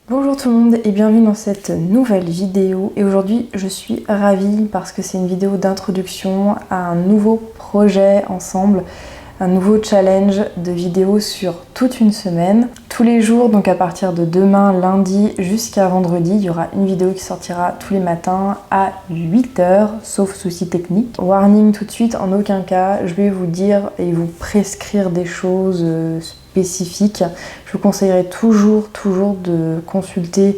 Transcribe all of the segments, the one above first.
Bonjour tout le monde et bienvenue dans cette nouvelle vidéo. Et aujourd'hui je suis ravie parce que c'est une vidéo d'introduction à un nouveau projet ensemble, un nouveau challenge de vidéos sur toute une semaine. Tous les jours, donc à partir de demain lundi jusqu'à vendredi, il y aura une vidéo qui sortira tous les matins à 8 h, sauf souci technique. Warning tout de suite, en aucun cas je vais vous dire et vous prescrire des choses spécifiques. Je vous conseillerais toujours de consulter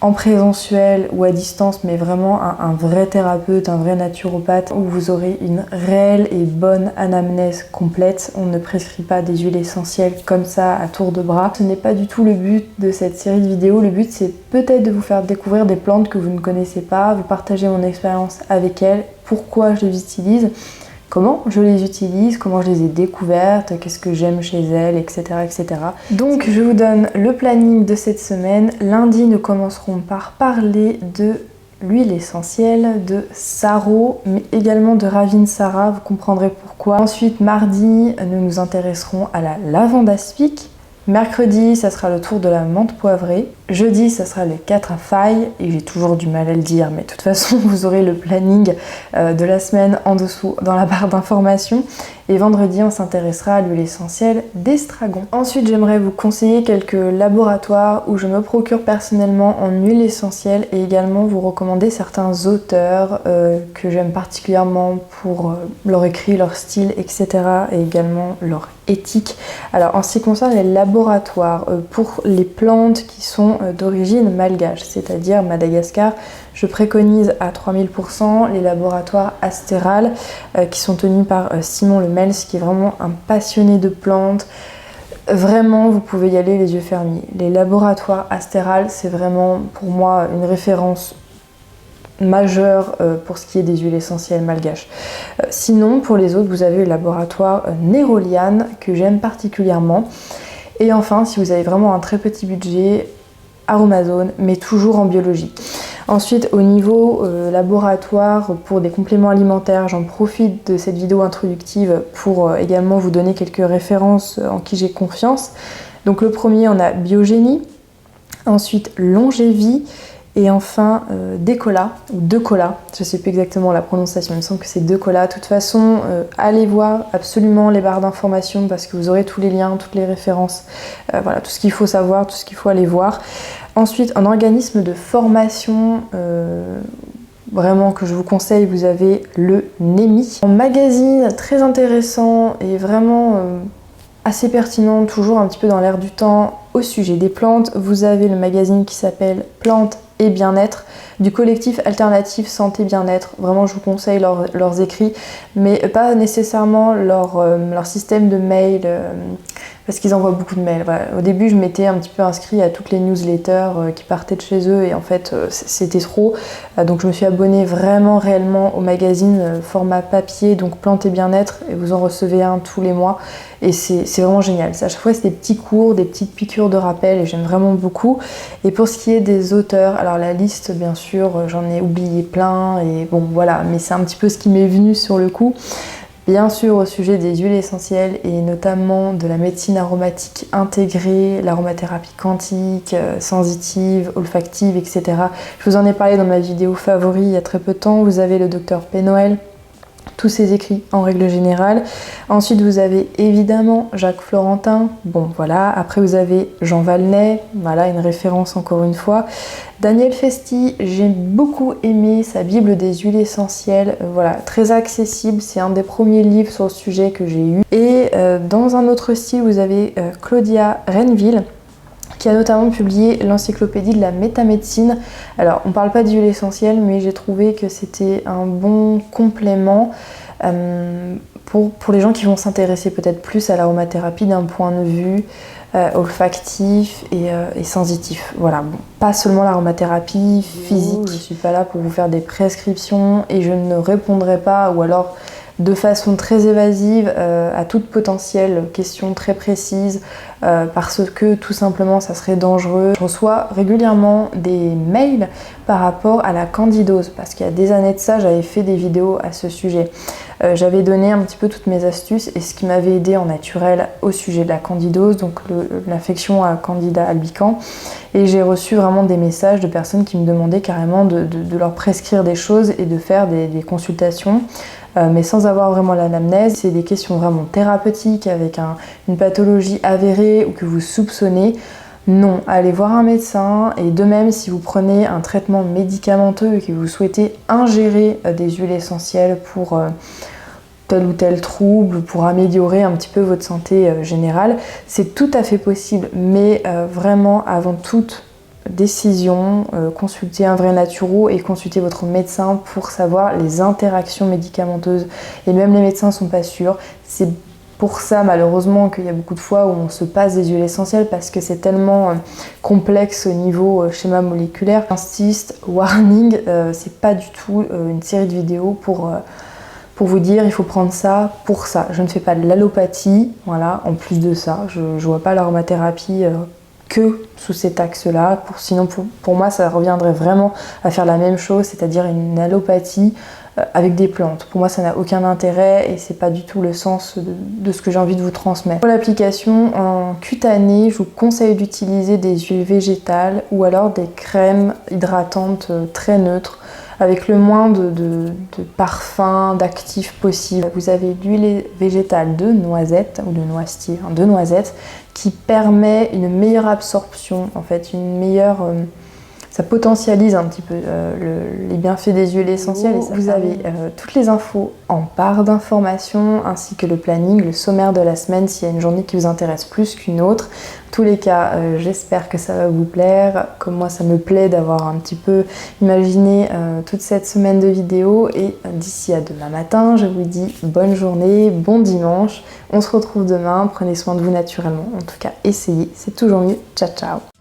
en présentiel ou à distance, mais vraiment un vrai thérapeute, un vrai naturopathe, où vous aurez une réelle et bonne anamnèse complète. On ne prescrit pas des huiles essentielles comme ça à tour de bras. Ce n'est pas du tout le but de cette série de vidéos. Le but, c'est peut-être de vous faire découvrir des plantes que vous ne connaissez pas, vous partager mon expérience avec elles, pourquoi je les utilise, comment je les utilise, comment je les ai découvertes, qu'est-ce que j'aime chez elles, etc., etc. Donc je vous donne le planning de cette semaine. Lundi, nous commencerons par parler de l'huile essentielle de Saro, mais également de Ravinsara, vous comprendrez pourquoi. Ensuite, mardi, nous nous intéresserons à la lavande aspic. Mercredi, ça sera le tour de la menthe poivrée. Jeudi, ça sera le 4 à faille, et j'ai toujours du mal à le dire, mais de toute façon, vous aurez le planning de la semaine en dessous dans la barre d'informations. Et vendredi, on s'intéressera à l'huile essentielle d'estragon. Ensuite, j'aimerais vous conseiller quelques laboratoires où je me procure personnellement en huile essentielle et également vous recommander certains auteurs que j'aime particulièrement pour leur écrit, leur style, etc. et également leur éthique. Alors, en ce qui concerne les laboratoires, pour les plantes qui sont d'origine malgache, c'est-à-dire Madagascar, je préconise à 3000% les laboratoires Astéral qui sont tenus par Simon Lemels, qui est vraiment un passionné de plantes. Vraiment, vous pouvez y aller les yeux fermés. Les laboratoires Astéral, c'est vraiment pour moi une référence majeure pour ce qui est des huiles essentielles malgaches. Sinon, pour les autres, vous avez le laboratoire Néroliane que j'aime particulièrement. Et enfin, si vous avez vraiment un très petit budget, Aromazone, mais toujours en biologique. Ensuite, au niveau laboratoire, pour des compléments alimentaires, j'en profite de cette vidéo introductive pour également vous donner quelques références en qui j'ai confiance. Donc le premier, on a Biogénie, ensuite Longévie, et enfin Decola, ou Decola, je ne sais plus exactement la prononciation, il me semble que c'est Decola. De toute façon, allez voir absolument les barres d'informations parce que vous aurez tous les liens, toutes les références, voilà, tout ce qu'il faut savoir, tout ce qu'il faut aller voir. Ensuite, en organisme de formation, vraiment que je vous conseille, vous avez le NEMI. En magazine très intéressant et vraiment assez pertinent, toujours un petit peu dans l'air du temps, au sujet des plantes, vous avez le magazine qui s'appelle Plantes et bien-être du collectif alternatif santé bien-être. Vraiment, je vous conseille leurs écrits, mais pas nécessairement leur système de mail, parce qu'ils envoient beaucoup de mails. Voilà. Au début, je m'étais un petit peu inscrit à toutes les newsletters qui partaient de chez eux, et en fait, c'était trop. Donc je me suis abonnée vraiment réellement au magazine format papier, donc Plantes et bien-être, et vous en recevez un tous les mois. Et c'est vraiment génial. À chaque fois, c'est des petits cours, des petites piqûres de rappel, et j'aime vraiment beaucoup. Et pour ce qui est des auteurs, alors la liste, bien sûr, j'en ai oublié plein, et bon, voilà, mais c'est un petit peu ce qui m'est venu sur le coup. Bien sûr, au sujet des huiles essentielles et notamment de la médecine aromatique intégrée, l'aromathérapie quantique, sensitive, olfactive, etc. Je vous en ai parlé dans ma vidéo favori il y a très peu de temps. Vous avez le docteur Pénoël, tous ses écrits en règle générale. Ensuite, vous avez évidemment Jacques Florentin, bon voilà. Après, vous avez Jean Valnet, voilà, une référence encore une fois. Daniel Festi, j'ai beaucoup aimé sa Bible des huiles essentielles, voilà, très accessible, c'est un des premiers livres sur le sujet que j'ai eu. Et dans un autre style, vous avez Claudia Renville, qui a notamment publié l'encyclopédie de la métamédecine. Alors, on ne parle pas d'huile essentielle, mais j'ai trouvé que c'était un bon complément pour les gens qui vont s'intéresser peut-être plus à l'aromathérapie d'un point de vue olfactif et sensitif. Voilà, bon, pas seulement l'aromathérapie physique. Je ne suis pas là pour vous faire des prescriptions et je ne répondrai pas, ou alors de façon très évasive à toute potentielle question très précise parce que tout simplement ça serait dangereux. Je reçois régulièrement des mails par rapport à la candidose parce qu'il y a des années de ça j'avais fait des vidéos à ce sujet. J'avais donné un petit peu toutes mes astuces et ce qui m'avait aidé en naturel au sujet de la candidose, donc l'infection à Candida albicans, et j'ai reçu vraiment des messages de personnes qui me demandaient carrément de leur prescrire des choses et de faire des consultations. Mais sans avoir vraiment l'anamnèse. C'est des questions vraiment thérapeutiques avec une pathologie avérée ou que vous soupçonnez. Non, allez voir un médecin, et de même si vous prenez un traitement médicamenteux et que vous souhaitez ingérer des huiles essentielles pour tel ou tel trouble, pour améliorer un petit peu votre santé générale, c'est tout à fait possible, mais vraiment avant toute décision, consultez un vrai naturo et consultez votre médecin pour savoir les interactions médicamenteuses, et même les médecins sont pas sûrs. C'est pour ça malheureusement qu'il y a beaucoup de fois où on se passe des huiles essentielles parce que c'est tellement complexe au niveau schéma moléculaire. J'insiste, warning, c'est pas du tout une série de vidéos pour vous dire il faut prendre ça pour ça. Je ne fais pas de l'allopathie, voilà, en plus de ça, je vois pas l'aromathérapie que sous cet axe-là. Sinon, pour moi, ça reviendrait vraiment à faire la même chose, c'est-à-dire une allopathie avec des plantes. Pour moi, ça n'a aucun intérêt et c'est pas du tout le sens de ce que j'ai envie de vous transmettre. Pour l'application en cutanée, je vous conseille d'utiliser des huiles végétales ou alors des crèmes hydratantes très neutres, avec le moins de parfums, d'actifs possible. Vous avez l'huile végétale de noisette ou de noisetier, de noisette, qui permet une meilleure absorption, en fait, une meilleure... ça potentialise un petit peu les bienfaits des huiles essentielles. Et vous avez toutes les infos en barre d'informations, ainsi que le planning, le sommaire de la semaine, s'il y a une journée qui vous intéresse plus qu'une autre. En tous les cas, j'espère que ça va vous plaire. Comme moi, ça me plaît d'avoir un petit peu imaginé toute cette semaine de vidéos. Et d'ici à demain matin, je vous dis bonne journée, bon dimanche. On se retrouve demain. Prenez soin de vous naturellement. En tout cas, essayez, c'est toujours mieux. Ciao, ciao!